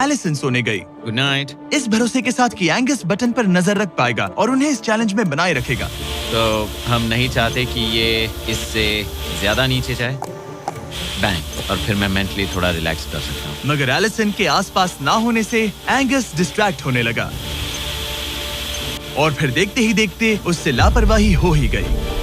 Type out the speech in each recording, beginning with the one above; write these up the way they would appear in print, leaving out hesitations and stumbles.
Allison सोने गई। Good night. इस भरोसे के साथ कि एंगस बटन पर नजर रख पाएगा और उन्हें इस चैलेंज में बनाए रखेगा। तो हम नहीं चाहते कि ये इससे ज्यादा नीचे जाए। बैंग, और फिर मैं मेंटली थोड़ा रिलैक्स कर सकता हूँ। मगर एलिसन के आसपास ना होने से एंगस डिस्ट्रैक्ट होने लगा और फिर देखते ही देखते उससे लापरवाही हो ही गई।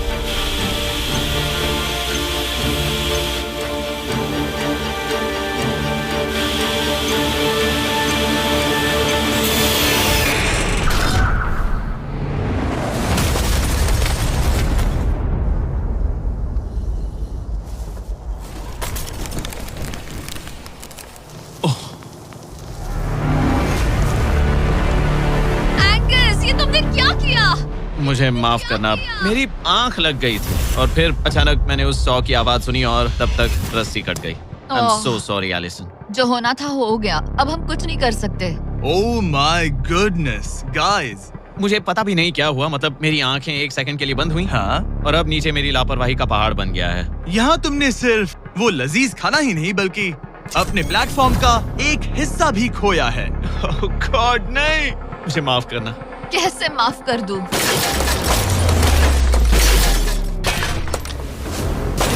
मुझे माफ करना, मेरी आंख लग गई थी और फिर अचानक मैंने उस सॉ की आवाज सुनी और तब तक रस्सी कट गई। I'm so sorry, Allison. जो होना था हो गया, अब हम कुछ नहीं कर सकते। Oh my goodness, guys! मुझे पता भी नहीं क्या हुआ, मतलब मेरी आंखें एक सेकंड के लिए बंद हुई। हाँ? और अब नीचे मेरी लापरवाही का पहाड़ बन गया है। यहाँ तुमने सिर्फ वो लजीज खाना ही नहीं बल्कि अपने प्लेटफॉर्म का एक हिस्सा भी खोया है। Oh God, नहीं! मुझे माफ करना। कैसे माफ कर दूं?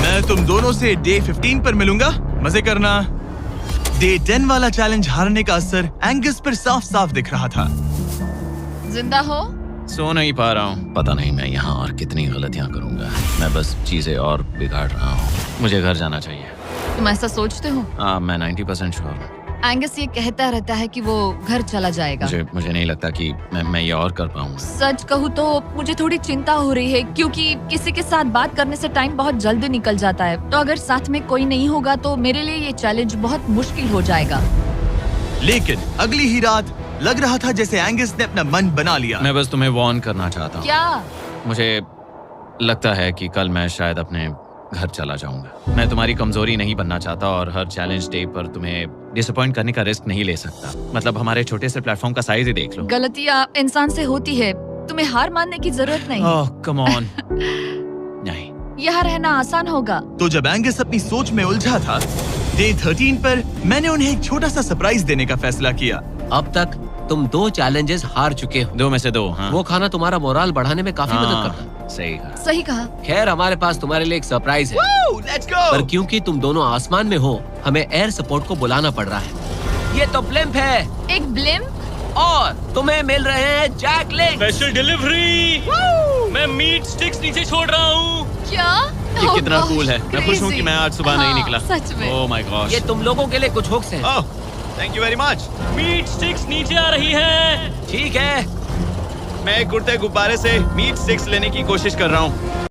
मैं तुम दोनों से डे 15 पर मिलूंगा। मजे करना। डे 10 वाला चैलेंज हारने का असर एंगस पर साफ साफ दिख रहा था। जिंदा हो? सो नहीं पा रहा हूँ। पता नहीं मैं यहाँ और कितनी गलतियाँ करूँगा। मैं बस चीजें और बिगाड़ रहा हूँ। मुझे घर जाना चाहिए। तुम ऐसा सोचते हो? मैं 90% श्योर हूँ। एंगस ये कहता रहता है कि वो घर चला जाएगा। मुझे नहीं लगता कि मैं ये और कर पाऊंगा। सच कहूँ तो मुझे थोड़ी चिंता हो रही है क्योंकि किसी के साथ बात करने से टाइम बहुत जल्दी निकल जाता है। तो अगर साथ में कोई नहीं होगा तो मेरे लिए ये चैलेंज बहुत मुश्किल हो जाएगा। लेकिन अगली ही रात लग रहा था जैसे एंगस ने अपना मन बना लिया। मैं बस तुम्हें वार्न करना चाहता हूँ। क्या? मुझे लगता है कि कल मैं शायद अपने घर चला जाऊंगा। मैं तुम्हारी कमजोरी नहीं बनना चाहता और हर चैलेंज डे पर तुम्हें डिसअपॉइंट करने का रिस्क नहीं ले सकता। मतलब हमारे छोटे से प्लेटफॉर्म का साइज ही देख लो। गलतियाँ इंसान से होती है, तुम्हें हार मानने की जरूरत नहीं। ओह कम ऑन। नहीं, यहाँ रहना आसान होगा। तो जब एंगस अपनी सोच में उलझा था, डे 13 पर मैंने उन्हें एक छोटा सा सरप्राइज देने का फैसला किया। अब तक तुम 2 चैलेंजेस हार चुके हो। 2 में से 2। हाँ। वो खाना तुम्हारा मोराल बढ़ाने में काफी मदद करता है। सही कहा। खैर हमारे पास तुम्हारे लिए एक सरप्राइज है। Let's go! पर क्योंकि तुम दोनों आसमान में हो, हमें एयर सपोर्ट को बुलाना पड़ रहा है। ये तो ब्लिम्प है। एक ब्लिम्प? और तुम्हें मिल रहे हैं जैक लिंक। Special delivery. मैं मीट स्टिक्स नीचे छोड़ रहा हूँ। क्या? ये कितना कूल है। मैं खुश हूँ कि मैं आज सुबह नहीं निकला। सच में। Oh my god. ये तुम लोगों के लिए कुछ हुक्स हैं। Oh, thank you very much. Meat sticks नीचे आ रही है। ठीक है। मैं एक उड़ते गुब्बारे से मीट स्टिक्स लेने की कोशिश कर रहा हूँ।